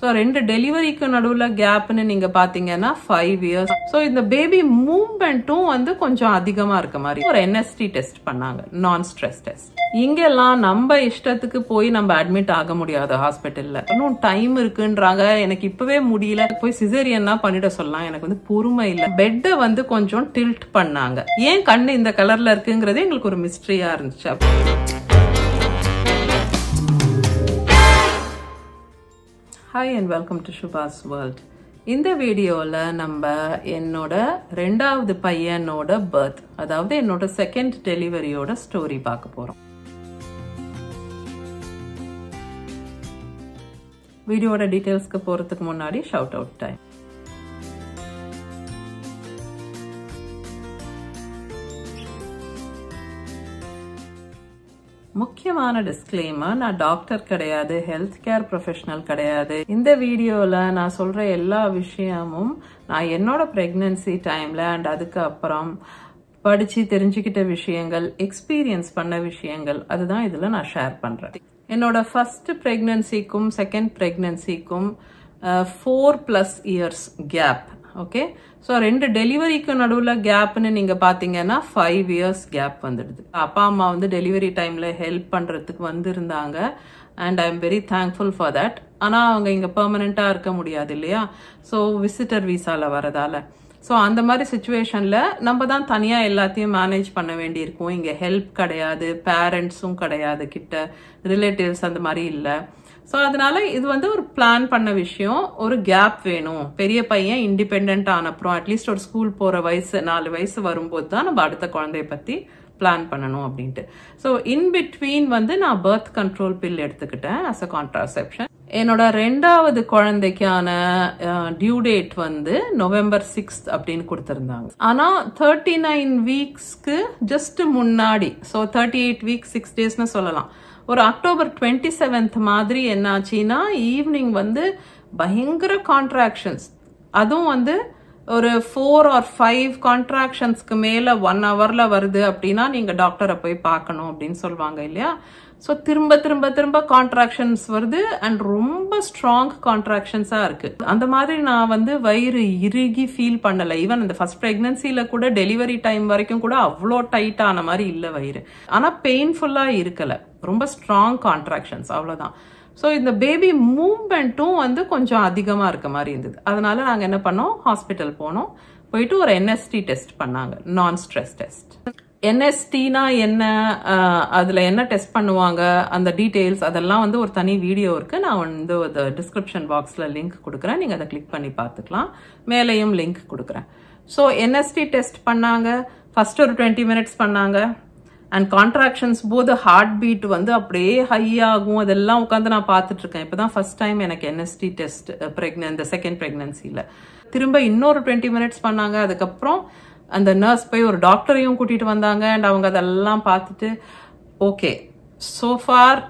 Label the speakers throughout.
Speaker 1: So ரெண்டு டெலிவரிக்கு நடுவுல கேப்னு நீங்க பாத்தீங்கன்னா 5 years. So இந்த பேபி மூவ்மெண்ட்டும் வந்து கொஞ்சம் அதிகமா இருக்க மாதிரி ஒரு NST டெஸ்ட் பண்ணாங்க, நான் ஸ்ட்ரெஸ் டெஸ்ட். இங்கெல்லாம் நம்ம இஷ்டத்துக்கு போய் நம்ம அட்மிட் ஆக முடியாது ஹாஸ்பிட்டல்ல. இன்னும் டைம் இருக்குன்றாங்க, எனக்கு இப்பவே முடியல, போய் சிசேரியன்னா பண்ணிட சொல்லலாம், எனக்கு வந்து பொறுமை இல்ல. பெட்டை வந்து கொஞ்சம் டில்ட் பண்ணாங்க. ஏன் கண்ணு இந்த கலர்ல இருக்குங்கிறது எங்களுக்கு ஒரு மிஸ்ட்ரியா இருந்துச்சு. Hi and welcome to Shubha's World. இந்த வீடியோல நம்ம என்னோட ரெண்டாவது பையனோட பர்த், அதாவது என்னோட செகண்ட் டெலிவரியோட ஸ்டோரி பார்க்க போறோம். வீடியோட டீடைல்ஸ்க்கு போறதுக்கு முன்னாடி ஷவுட் அவுட் டைம். முக்கியமான டிஸ்க்ளைமர், நான் டாக்டர் கிடையாது, ஹெல்த் கேர் ப்ரொஃபஷனல் கிடையாது. இந்த வீடியோல நான் சொல்ற எல்லா விஷயமும் நான் என்னோட பிரெக்னன்சி டைம்ல அண்ட் அதுக்கு அப்புறம் படிச்சு தெரிஞ்சுக்கிட்ட விஷயங்கள், எக்ஸ்பீரியன்ஸ் பண்ண விஷயங்கள், அதுதான் இதுல நான் ஷேர் பண்றேன். என்னோட ஃபர்ஸ்ட் பிரெக்னன்சிக்கும் செகண்ட் பிரெக்னன்சிக்கும் 4+ years கேப். ஓகே, ஸோ ரெண்டு டெலிவரிக்கு நடுவுல கேப்னு நீங்க பாத்தீங்கன்னா 5 years கேப் வந்துடுது. அப்பா அம்மா வந்து டெலிவரி டைம்ல ஹெல்ப் பண்றதுக்கு வந்திருந்தாங்க and I am very thankful for that. ஆனா அவங்க இங்க பெர்மனண்டா இருக்க முடியாது இல்லையா, ஸோ விசிட்டர் விசால வரதால. ஸோ அந்த மாதிரி சுச்சுவேஷன்ல நம்ம தான் தனியா எல்லாத்தையும் மேனேஜ் பண்ண வேண்டியிருக்கும். இங்க ஹெல்ப் கிடையாது, பேரண்ட்ஸும் கிடையாது கிட்ட, ரிலேட்டிவ்ஸ் அந்த மாதிரி இல்லை. ஸோ அதனால இது வந்து ஒரு பிளான் பண்ண விஷயம். ஒரு கேப் வேணும், பெரிய பையன் இண்டிபெண்ட் ஆன அப்புறம் அட்லீஸ்ட் ஒரு ஸ்கூல் போற வயசு 4 வயசு வரும்போது தான் நம்ம அடுத்த குழந்தைய பத்தி பிளான் பண்ணணும் அப்படின்ட்டு. ஸோ இன் பிட்வீன் வந்து நான் பர்த் கண்ட்ரோல் பில் எடுத்துக்கிட்டேன் as a contraception. என்னோட ரெண்டாவது குழந்தைக்கான டியூ டேட் வந்து November 6th அப்படின்னு கொடுத்திருந்தாங்க. ஆனா 39 வீக்ஸ்க்கு ஜஸ்ட் முன்னாடி, ஸோ 38 வீக்ஸ் 6 daysன்னு சொல்லலாம், ஒரு October 27th மாதிரி என்னாச்சுன்னா ஈவினிங் வந்து பயங்கர கான்ட்ராக்ஷன்ஸ். அதுவும் வந்து ஒரு 4 or 5 கான்ட்ராக்ஷன்ஸ்க்கு மேல 1 hourல வருது அப்படின்னா நீங்க டாக்டரை போய் பார்க்கணும் அப்படின்னு சொல்லுவாங்க இல்லையா. ஸோ திரும்ப திரும்ப திரும்ப கான்ட்ராக்ஷன்ஸ் வருது அண்ட் ரொம்ப ஸ்ட்ராங் கான்ட்ராக்ஷன்ஸா இருக்கு. அந்த மாதிரி நான் வந்து வயிறு இறுகி ஃபீல் பண்ணல. ஈவன் இந்த ஃபர்ஸ்ட் பிரெக்னன்சில கூட டெலிவரி டைம் வரைக்கும் கூட அவ்வளோ டைட் ஆன மாதிரி இல்லை வயிறு. ஆனா பெயின்ஃபுல்லா இருக்கல, ரொம்ப ஸ்ட்ராங் கான்ட்ராக்ஷன்ஸ், அவ்வளவுதான். ஸோ இந்த பேபி மூவ்மெண்ட்டும் வந்து கொஞ்சம் அதிகமா இருக்க மாதிரி இருந்தது. அதனால நாங்க என்ன பண்ணோம், ஹாஸ்பிட்டல் போனோம். போயிட்டு ஒரு NST டெஸ்ட் பண்ணாங்க, நான் ஸ்ட்ரெஸ் டெஸ்ட். NSTனா என்ன, அதுல என்ன டெஸ்ட் பண்ணுவாங்க, அந்த டீடைல்ஸ் அதெல்லாம் வந்து ஒரு தனி வீடியோ இருக்கு. நான் வந்து டிஸ்கிரிப்ஷன் பாக்ஸ்ல லிங்க் கொடுக்குறேன், நீங்க அதை கிளிக் பண்ணி பார்த்துக்கலாம். மேலேயும் லிங்க் கொடுக்குறேன். ஸோ NST டெஸ்ட் பண்ணாங்க. ஃபர்ஸ்ட் ஒரு 20 minutes பண்ணாங்க. அண்ட் கான்ட்ராக்ஷன்ஸ் போது ஹார்ட் பீட் வந்து அப்படியே ஹை ஆகும். அதெல்லாம் உட்காந்து நான் பார்த்துட்டு இருக்கேன். இப்பதான் ஃபர்ஸ்ட் டைம் எனக்கு NST டெஸ்ட் இந்த செகண்ட் பிரெக்னன்சில. திரும்ப இன்னொரு 20 minutes பண்ணாங்க. அதுக்கப்புறம் அந்த நர்ஸ் போய் ஒரு டாக்டரையும் கூட்டிட்டு வந்தாங்க அண்ட் அவங்க அதெல்லாம் பார்த்துட்டு okay so for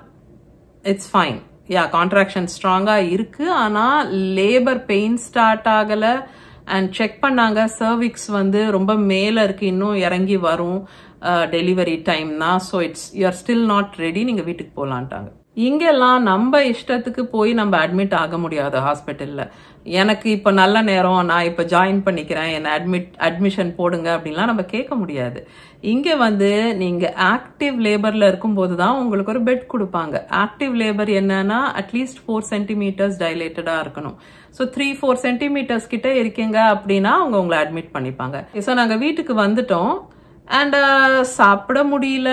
Speaker 1: it's fine, yeah contraction ஸ்ட்ராங்கா இருக்கு, ஆனா லேபர் பெயின் ஸ்டார்ட் ஆகல அண்ட் செக் பண்ணாங்க. சர்விக்ஸ் வந்து ரொம்ப மேல இருக்கு, இன்னும் இறங்கி வரும் டெலிவரி டைம்னா. So you are still not ready, நீங்க வீட்டுக்கு போலான்ட்டாங்க. இங்கெல்லாம் நம்ம இஷ்டத்துக்கு போய் நம்ம அட்மிட் ஆக முடியாது ஹாஸ்பிட்டல்ல. எனக்கு இப்ப நல்ல நேரம், நான் இப்ப ஜாயின் பண்ணிக்கிறேன், என்ன அட்மிஷன் போடுங்க அப்படின்லாம் நம்ம கேட்க முடியாது. இங்க வந்து நீங்க ஆக்டிவ் லேபர்ல இருக்கும்போது தான் உங்களுக்கு ஒரு பெட் கொடுப்பாங்க. ஆக்டிவ் லேபர் என்னன்னா அட்லீஸ்ட் 4 centimeters டைலேட்டடா இருக்கணும். ஸோ 3-4 centimeters கிட்ட இருக்கீங்க அப்படின்னா அவங்க உங்களை அட்மிட் பண்ணிப்பாங்க. ஸோ நாங்க வீட்டுக்கு வந்துட்டோம் அண்ட் சாப்பிட முடியல,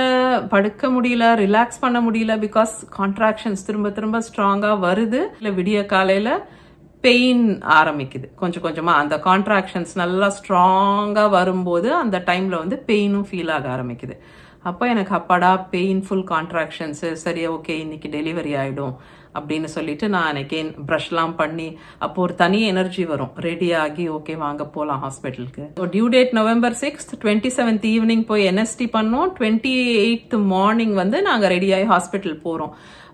Speaker 1: படுக்க முடியல, ரிலாக்ஸ் பண்ண முடியல. பிகாஸ் கான்ட்ராக்ஷன்ஸ் திரும்ப திரும்ப ஸ்ட்ராங்கா வருது. இல்லை விடிய காலையில பெயின் ஆரம்பிக்குது கொஞ்சம் கொஞ்சமா. அந்த கான்ட்ராக்ஷன்ஸ் நல்லா ஸ்ட்ராங்கா வரும்போது அந்த டைம்ல வந்து பெயினும் ஃபீல் ஆக ஆரம்பிக்குது. அப்போ எனக்கு அப்பாடா பெயின்ஃபுல் கான்ட்ராக்ஷன்ஸ், சரி ஓகே இன்னைக்கு டெலிவரி ஆயிடும் அப்படின்னு சொல்லிட்டு நான் அகைன் ப்ரஷ்லாம் பண்ணி அப்போ ஒரு தனி எனர்ஜி வரும், ரெடி ஆகி ஓகே வாங்க போலாம் ஹாஸ்பிட்டலுக்கு. Due date November 6th, 27th evening போய் NST பண்ணோம். 28th மார்னிங் வந்து நாங்க ரெடி ஆகி ஹாஸ்பிட்டல் போறோம்.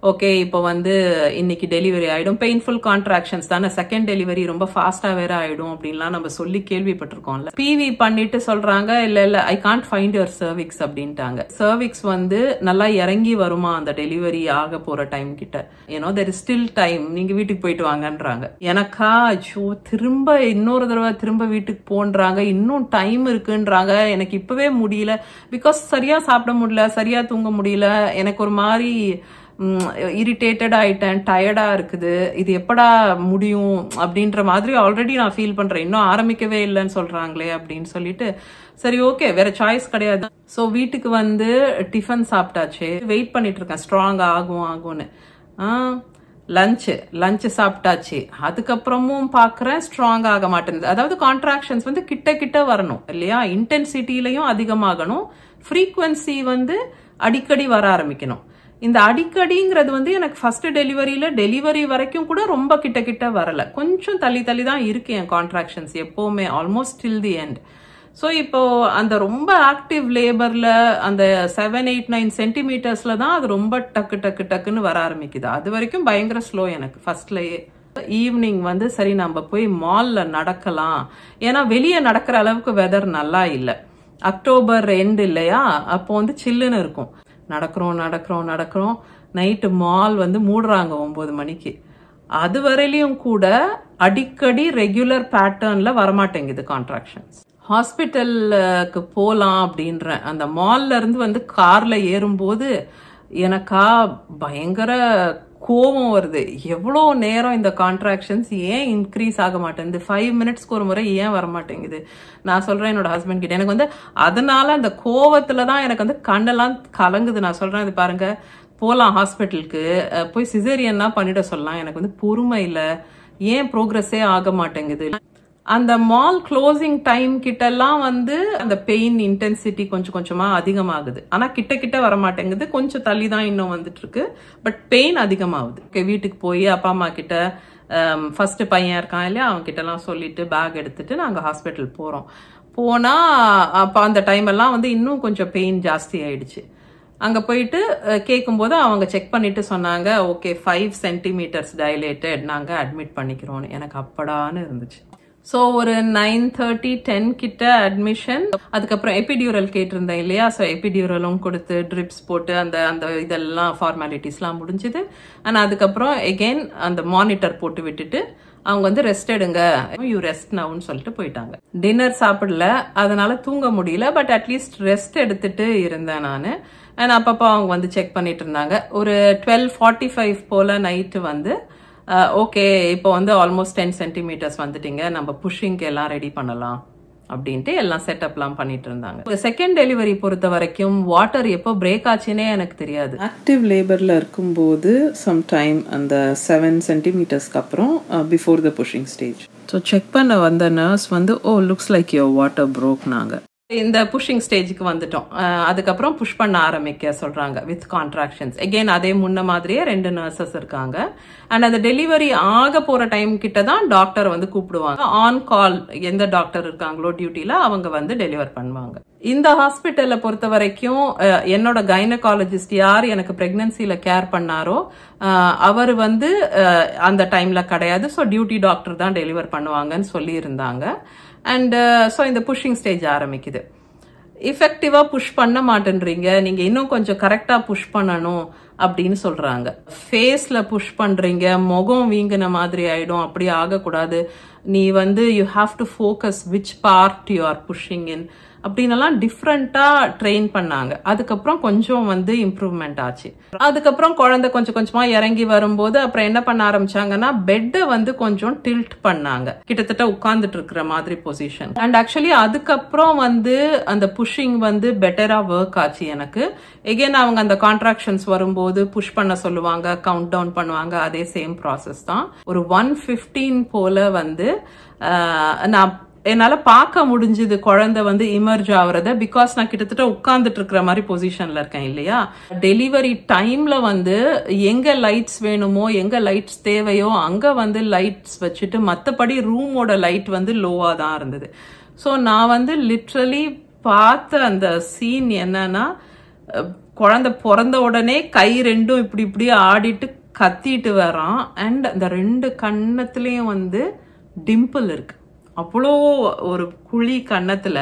Speaker 1: ஓகே இப்போ வந்து இன்னைக்கு டெலிவரி ஆயிடும், பெயின்ஃபுல் கான்ட்ராக்ஷன்ஸ் தானே, செகண்ட் டெலிவரி ரொம்ப ஃபாஸ்டா வேற ஆயிடும் அப்படின்லாம் நம்ம சொல்லி கேள்விப்பட்டிருக்கோம்ல. பிவி பண்ணிட்டு சொல்றாங்க இல்ல I can't find your cervix அப்படின்ட்டாங்க. சர்விக்ஸ் வந்து நல்லா இறங்கி வருமா அந்த டெலிவரி ஆக போற டைம் கிட்ட, ஏன்னோ தெர் இஸ் ஸ்டில் டைம், நீங்க வீட்டுக்கு போயிட்டு வாங்கன்றாங்க. எனக்கா ஐயோ திரும்ப இன்னொரு தடவை திரும்ப வீட்டுக்கு போன்றாங்க, இன்னும் டைம் இருக்குன்றாங்க. எனக்கு இப்பவே முடியல, பிகாஸ் சரியா சாப்பிட முடியல, சரியா தூங்க முடியல, எனக்கு ஒரு மாதிரி இரிட்டேட்டட் ஆயிட்டேன், டயர்டா இருக்குது, இது எப்படா முடியும் அப்படின்ற மாதிரி ஆல்ரெடி நான் ஃபீல் பண்றேன். இன்னும் ஆரம்பிக்கவே இல்லைன்னு சொல்றாங்களே அப்படின்னு சொல்லிட்டு சரி ஓகே வேற சாய்ஸ் கிடையாது. ஸோ வீட்டுக்கு வந்து டிஃபன் சாப்பிட்டாச்சு, வெயிட் பண்ணிட்டு இருக்கேன் ஸ்ட்ராங் ஆகும்னு. லஞ்ச் சாப்பிட்டாச்சு, அதுக்கப்புறமும் பாக்குறேன் ஸ்ட்ராங் ஆக மாட்டேங்குது. அதாவது கான்ட்ராக்ஷன்ஸ் வந்து கிட்ட கிட்ட வரணும் இல்லையா, இன்டென்சிட்டிலையும் அதிகமாகணும், ஃப்ரீக்வன்சி வந்து அடிக்கடி வர ஆரம்பிக்கணும். இந்த அடிக்கடிங்கிறது வந்து எனக்கு ஃபர்ஸ்ட் டெலிவரி வரைக்கும் கூட ரொம்ப கிட்ட கிட்ட வரல, கொஞ்சம் தள்ளி தள்ளி தான் இருக்கு என் கான்ட்ராக்ஷன்ஸ் எப்பவுமே, almost till the end. So இப்போ அந்த ரொம்ப ஆக்டிவ் லேபர்ல அந்த 7, 8, 9 சென்டிமீட்டர்ஸ்ல தான் அது ரொம்ப டக்குன்னு வர ஆரம்பிக்குது. அது வரைக்கும் பயங்கர ஸ்லோ எனக்கு ஃபர்ஸ்ட்லயே. ஈவினிங் வந்து சரி நம்ம போய் மால்ல நடக்கலாம், ஏன்னா வெளியே நடக்கிற அளவுக்கு வெதர் நல்லா இல்லை, அக்டோபர் எண்ட் இல்லையா, அப்போ வந்து சில்லுன்னு இருக்கும். நடக்கிறோம் நைட்டு மால் வந்து மூடுறாங்க 9 மணிக்கு. அது வரையிலையும் கூட அடிக்கடி ரெகுலர் பேட்டர்ன்ல வரமாட்டேங்குது கான்ட்ராக்ஷன்ஸ். ஹாஸ்பிட்டலுக்கு போலாம் அப்படின்றேன், அந்த மால்ல இருந்து வந்து கார்ல ஏறும்போது எனக்கா பயங்கர கோபம் வருது. எவ்வளோ நேரம் இந்த கான்ட்ராக்ஷன்ஸ் ஏன் இன்க்ரீஸ் ஆக மாட்டேங்குது, 5 மினிட்ஸ்க்கு ஒரு முறை ஏன் வரமாட்டேங்குது. நான் சொல்றேன் என்னோட ஹஸ்பண்ட் கிட்ட, எனக்கு வந்து அதனால அந்த கோவத்துலதான் எனக்கு வந்து கண்ணெல்லாம் கலங்குது. நான் சொல்றேன் இது பாருங்க, போலாம் ஹாஸ்பிட்டலுக்கு, போய் சிசேரியன்னா பண்ணிட சொல்லலாம், எனக்கு வந்து பொறுமை இல்லை, ஏன் ப்ரோக்ரஸே ஆக மாட்டேங்குது. அந்த மால் க்ளோசிங் டைம் கிட்டெல்லாம் வந்து அந்த பெயின் இன்டென்சிட்டி கொஞ்சம் கொஞ்சமா அதிகமாகுது, ஆனா கிட்ட வர மாட்டேங்குது, கொஞ்சம் தள்ளி தான் இன்னும் வந்துட்டு இருக்கு, பட் பெயின் அதிகமாகுது. வீட்டுக்கு போய் அப்பா அம்மா கிட்ட, ஃபர்ஸ்ட் பையன் இருக்கான் இல்லையா, அவன் கிட்ட எல்லாம் சொல்லிட்டு பேக் எடுத்துட்டு நாங்க ஹாஸ்பிட்டல் போனா அப்ப அந்த டைம் எல்லாம் வந்து இன்னும் கொஞ்சம் பெயின் ஜாஸ்தி ஆயிடுச்சு. அங்க போயிட்டு கேட்கும்போது அவங்க செக் பண்ணிட்டு சொன்னாங்க ஓகே 5 சென்டிமீட்டர்ஸ் டைலேட்டட், நாங்க அட்மிட் பண்ணிக்கிறோம். எனக்கு அப்படான்னு இருந்துச்சு. ஸோ ஒரு 9:30, 10 கிட்ட அட்மிஷன். அதுக்கப்புறம் எபிடியூரல் கேட்டிருந்தேன் இல்லையா, ஸோ எபிடியூரலும் கொடுத்து ட்ரிப்ஸ் போட்டு அந்த இதெல்லாம் ஃபார்மாலிட்டிஸ்லாம் முடிஞ்சுது. ஆனால் அதுக்கப்புறம் எகெயின் அந்த மானிட்டர் போட்டு விட்டுட்டு அவங்க வந்து ரெஸ்ட் எடுங்க, யூ ரெஸ்ட் நவுன்னு சொல்லிட்டு போயிட்டாங்க. டின்னர் சாப்பிடல, அதனால தூங்க முடியல, பட் அட்லீஸ்ட் ரெஸ்ட் எடுத்துட்டு இருந்தேன் நான். அண்ட் அப்பப்போ அவங்க வந்து செக் பண்ணிட்டு இருந்தாங்க. ஒரு 12:45 போல நைட்டு வந்து ஓகே இப்போ வந்து ஆல்மோஸ்ட் 10 சென்டிமீட்டர்ஸ் வந்துட்டீங்க, நம்ம புஷிங்க்கு எல்லாம் ரெடி பண்ணலாம் அப்படின்ட்டு எல்லாம் செட்டப்லாம் பண்ணிட்டு இருந்தாங்க. செகண்ட் டெலிவரி பொறுத்த வரைக்கும் வாட்டர் எப்போ பிரேக் ஆச்சுன்னே எனக்கு தெரியாது. ஆக்டிவ் லேபர்ல இருக்கும்போது சம்டைம் அந்த 7 சென்டிமீட்டர்ஸ்க்கு அப்புறம் before the pushing stage. So check பண்ண வந்த நர்ஸ் வந்து looks like your water broke. நாங்க இந்த புஷிங் ஸ்டேஜுக்கு வந்துட்டோம். அதுக்கப்புறம் புஷ் பண்ண ஆரம்பிக்க சொல்றாங்க வித் கான்ட்ராக்ஷன்ஸ். எகெயின் அதே முன்ன மாதிரியே 2 நர்சஸ் இருக்காங்க. அண்ட் அந்த டெலிவரி ஆக போற டைம் கிட்ட தான் டாக்டர் வந்து கூப்பிடுவாங்க. ஆன் கால் எந்த டாக்டர் இருக்காங்களோ டியூட்டில அவங்க வந்து டெலிவர் பண்ணுவாங்க. இந்த ஹாஸ்பிட்டலை பொறுத்த வரைக்கும் என்னோட கைனகாலஜிஸ்ட் யார் எனக்கு பிரெக்னன்சில கேர் பண்ணாரோ அவர் வந்து அந்த டைம்ல கிடையாது. ஸோ டியூட்டி டாக்டர் தான் டெலிவர் பண்ணுவாங்கன்னு சொல்லி இருந்தாங்க. அண்ட் ஸோ இந்த புஷிங் ஸ்டேஜ் ஆரம்பிக்குது. எஃபெக்டிவா புஷ் பண்ண மாட்டேன்றீங்க, நீங்க இன்னும் கொஞ்சம் கரெக்டா புஷ் பண்ணணும் அப்படின்னு சொல்றாங்க. ஃபேஸ்ல புஷ் பண்றீங்க, முகம் வீங்கின மாதிரி ஆயிடும், அப்படி ஆகக்கூடாது, நீ வந்து you have to focus which part you are pushing in அப்படின்னலாம் டிஃப்ரெண்டா ட்ரெயின் பண்ணாங்க. அதுக்கப்புறம் கொஞ்சம் வந்து இம்ப்ரூவ்மெண்ட் ஆச்சு. அதுக்கப்புறம் குழந்தை கொஞ்சம் கொஞ்சமா இறங்கி வரும்போது அப்புறம் என்ன பண்ண ஆரம்பிச்சாங்கன்னா பெட்டை வந்து கொஞ்சம் டில்ட் பண்ணாங்க, கிட்டத்தட்ட உட்கார்ந்துட்டு இருக்கிற மாதிரி பொசிஷன். அண்ட் ஆக்சுவலி அதுக்கப்புறம் வந்து அந்த புஷிங் வந்து பெட்டரா ஒர்க் ஆச்சு எனக்கு. எகெயின் அவங்க அந்த கான்ட்ராக்ஷன்ஸ் வரும்போது புஷ் பண்ண சொல்லுவாங்க, கவுண்ட் டவுன் பண்ணுவாங்க, அதே சேம் ப்ராசஸ் தான். ஒரு 1:15 போல வந்து நான் என்னால பார்க்க முடிஞ்சது குழந்தை வந்து இமர்ஜ் ஆகுறத. பிகாஸ் நான் கிட்டத்தட்ட உட்கார்ந்துட்டு இருக்கிற மாதிரி பொசிஷன்ல இருக்கேன் இல்லையா. டெலிவரி டைம்ல வந்து எங்க லைட்ஸ் வேணுமோ எங்க லைட்ஸ் தேவையோ அங்க வந்து லைட்ஸ் வச்சுட்டு மற்றபடி ரூமோட லைட் வந்து லோவா தான் இருந்தது. ஸோ நான் வந்து லிட்ரலி பார்த்த அந்த சீன் என்னன்னா குழந்தை பிறந்த உடனே கை ரெண்டும் இப்படி இப்படி ஆடிட்டு கத்திட்டு வரான். அண்ட் அந்த 2 கண்ணத்துலயும் வந்து டிம்பிள் இருக்கு. அவ்வளோ ஒரு குழி கண்ணத்துல.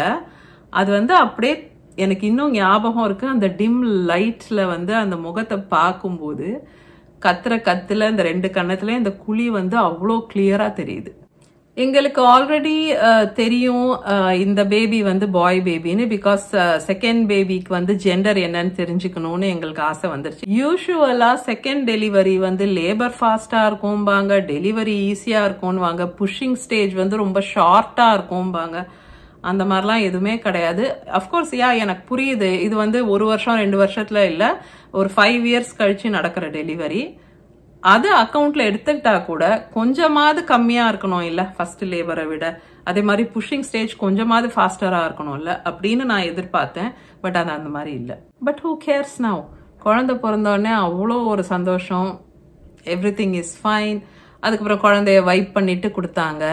Speaker 1: அது வந்து அப்படியே எனக்கு இன்னும் ஞாபகம் இருக்கு. அந்த டிம் லைட்ல வந்து அந்த முகத்தை பார்க்கும்போது கத்துல இந்த 2 கண்ணத்துல இந்த குழி வந்து அவ்வளோ கிளியரா தெரியுது. எங்களுக்கு ஆல்ரெடி தெரியும் இந்த பேபி வந்து பாய் பேபின்னு. பிகாஸ் செகண்ட் பேபிக்கு வந்து ஜெண்டர் என்னன்னு தெரிஞ்சுக்கணும்னு எங்களுக்கு ஆசை வந்துருச்சு. யூசுவலா செகண்ட் டெலிவரி வந்து லேபர் ஃபாஸ்டா இருக்கும்பாங்க, டெலிவரி ஈஸியா இருக்கும்வாங்க, புஷிங் ஸ்டேஜ் வந்து ரொம்ப ஷார்ட்டா இருக்கும்பாங்க. அந்த மாதிரிலாம் எதுவுமே கிடையாது. அஃப்கோர்ஸ் எனக்கு புரியுது, இது வந்து 1 வருஷம் 2 வருஷத்துல இல்ல, ஒரு 5 இயர்ஸ் கழிச்சு நடக்கிற டெலிவரி. அது அக்கௌண்ட்ல எடுத்துக்கிட்டா கூட கொஞ்சமாவது கம்மியா இருக்கணும் இல்ல ஃபர்ஸ்ட் லேபரை விட. அதே மாதிரி புஷிங் ஸ்டேஜ் கொஞ்சமாவது ஃபாஸ்டரா இருக்கணும் இல்ல அப்படின்னு நான் எதிர்பார்த்தேன். பட் அது அந்த மாதிரி இல்ல. But who CARES now? குழந்தை பிறந்தோடனே அவ்வளோ ஒரு சந்தோஷம். Everything is fine. அதுக்கப்புறம் குழந்தைய வைப் பண்ணிட்டு கொடுத்தாங்க.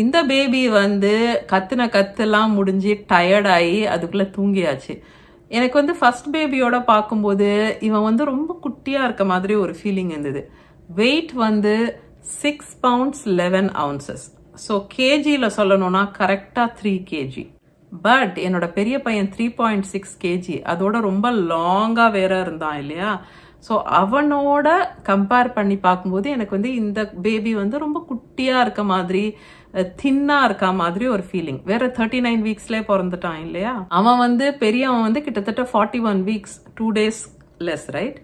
Speaker 1: இந்த பேபி வந்து கத்துலாம் முடிஞ்சு டயர்டாகி அதுக்குள்ள தூங்கியாச்சு. எனக்கு வந்து ஃபர்ஸ்ட் பேபியோட பார்க்கும்போது இவன் வந்து ரொம்ப குட்டியா இருக்க மாதிரி ஒரு ஃபீலிங் இருந்தது. வெயிட் வந்து 6 pounds 11 ounces. ஸோ கேஜியில் சொல்லணும்னா கரெக்டா 3 kg. பட் என்னோட பெரிய பையன் 3.6 kg. அதோட ரொம்ப லாங்கா வேற இருந்தான் இல்லையா. ஸோ அவனோட கம்பேர் பண்ணி பார்க்கும்போது எனக்கு வந்து இந்த பேபி வந்து ரொம்ப குட்டியா இருக்க மாதிரி, தின்னா இருக்க மாதிரி ஒரு ஃபீலிங். வேற 39 வீக்ஸ்ல பிறந்துட்டான் இல்லையா. அவன் வந்து பெரியவன் வந்து கிட்டத்தட்ட 41 weeks 2 days less, right?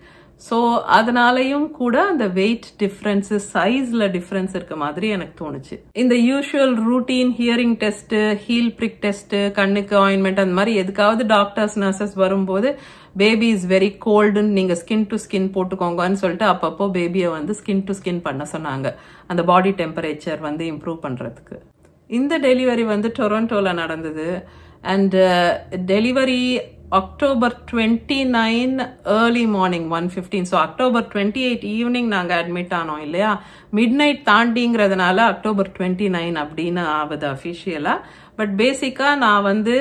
Speaker 1: So அதனாலையும் கூட அந்த வெயிட் டிஃபரன்ஸ், சைஸ்ல டிஃபரன்ஸ் இருக்க மாதிரி எனக்கு தோணுச்சு. இந்த usual routine hearing test, heel prick test, கண்ணுக்கு ஆயின்மெண்ட், அந்த மாதிரி எதுக்காவது டாக்டர்ஸ் நர்சஸ் வரும்போது பேபி இஸ் வெரி கோல்டுன்னு நீங்க ஸ்கின் டு ஸ்கின் போட்டுக்கோங்கன்னு சொல்லிட்டு அப்பப்போ பேபியை வந்து ஸ்கின் டு ஸ்கின் பண்ண சொன்னாங்க, அந்த பாடி டெம்பரேச்சர் வந்து இம்ப்ரூவ் பண்றதுக்கு. இந்த டெலிவரி வந்து டொரண்டோல நடந்தது. And delivery October 29 early morning 1:15. So October 28 evening நாங்கள் அட்மிட் ஆனோம் இல்லையா. மிட் நைட் தாண்டிங்கிறதுனால October 29 அப்படின்னு ஆகுது அஃபிஷியலா. பட் பேசிக்கா நான் வந்து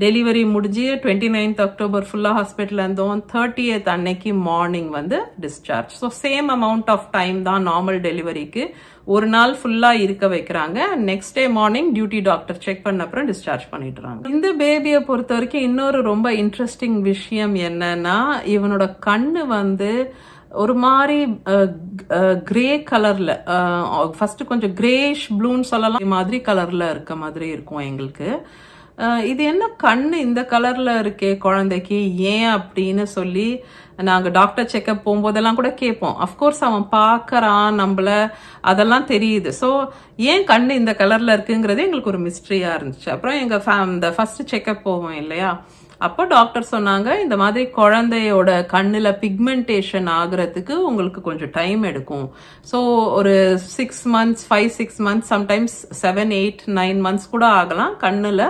Speaker 1: டெலிவரி முடிஞ்சு 29th October ஃபுல்லா ஹாஸ்பிட்டல் இருந்தோம். 30th அன்னைக்கு மார்னிங் வந்து discharge. So same amount of time தான் நார்மல் டெலிவரிக்கு. ஒரு நாள் ஃபுல்லா இருக்க வைக்கிறாங்க. Next day morning duty doctor check பண்ண அப்புறம் டிஸ்சார்ஜ் பண்ணிடுறாங்க. இந்த பேபியை பொறுத்த வரைக்கும் இன்னொரு ரொம்ப இன்ட்ரெஸ்டிங் விஷயம் என்னன்னா, இவனோட கண்ணு வந்து ஒரு மாதிரி கிரே கலர்ல, ஃபர்ஸ்ட் கொஞ்சம் கிரேஷ் ப்ளூன்னு சொல்லலாம், மாதிரி கலர்ல இருக்க மாதிரி இருக்கும் எங்களுக்கு. இது என்ன கண்ணு இந்த கலர்ல இருக்கே குழந்தைக்கு, ஏன் அப்படின்னு சொல்லி நாங்க டாக்டர் செக்அப் போகும்போதெல்லாம் கூட கேட்போம். அஃப்கோர்ஸ் அவன் பாக்குறான் நம்மள, அதெல்லாம் தெரியுது. ஸோ ஏன் கண்ணு இந்த கலர்ல இருக்குங்கிறது எங்களுக்கு ஒரு மிஸ்ட்ரியா இருந்துச்சு. அப்புறம் எங்க இந்த ஃபர்ஸ்ட் செக்அப் போவோம் இல்லையா, அப்போ டாக்டர் சொன்னாங்க இந்த மாதிரி குழந்தையோட கண்ணுல பிக்மெண்டேஷன் ஆகுறதுக்கு உங்களுக்கு கொஞ்சம் டைம் எடுக்கும். ஸோ ஒரு 6 months 5-6 months, சம்டைம்ஸ் 7-8-9 months கூட ஆகலாம் கண்ணுல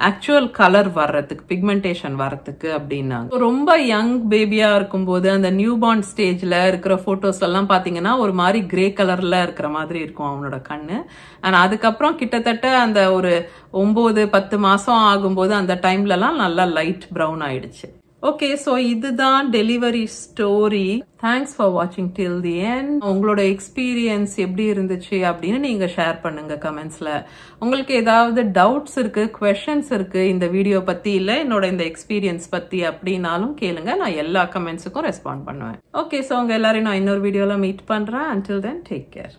Speaker 1: ஆக்சுவல் கலர் வர்றதுக்கு, பிக்மெண்டேஷன் வர்றதுக்கு அப்படின்னாங்க. ரொம்ப யங் பேபியா இருக்கும்போது அந்த நியூ பார்ன் ஸ்டேஜ்ல இருக்கிற போட்டோஸ் எல்லாம் பாத்தீங்கன்னா ஒரு மாதிரி கிரே கலர்ல இருக்கிற மாதிரி இருக்கும் அவனோட கண்ணு. ஆனா அதுக்கப்புறம் கிட்டத்தட்ட அந்த ஒரு 9-10 மாசம் ஆகும்போது அந்த டைம்ல எல்லாம் நல்லா லைட் பிரவுன் ஆயிடுச்சு. ஓகே, ஸோ இதுதான் டெலிவரி ஸ்டோரி. தேங்க்ஸ் ஃபார் வாட்சிங் டில் தி எண்ட். உங்களோட எக்ஸ்பீரியன்ஸ் எப்படி இருந்துச்சு அப்படின்னு நீங்க ஷேர் பண்ணுங்க கமெண்ட்ஸ்ல. உங்களுக்கு ஏதாவது டவுட்ஸ் இருக்கு, குவெஷன்ஸ் இருக்கு இந்த வீடியோ பத்தி, இல்ல என்னோட இந்த எக்ஸ்பீரியன்ஸ் பத்தி அப்படின்னாலும் கேளுங்க. நான் எல்லா கமெண்ட்ஸுக்கும் ரெஸ்பாண்ட் பண்ணுவேன். ஓகே, ஸோ உங்க எல்லாரையும் நான் இன்னொரு வீடியோல மீட் பண்றேன். until then, take care.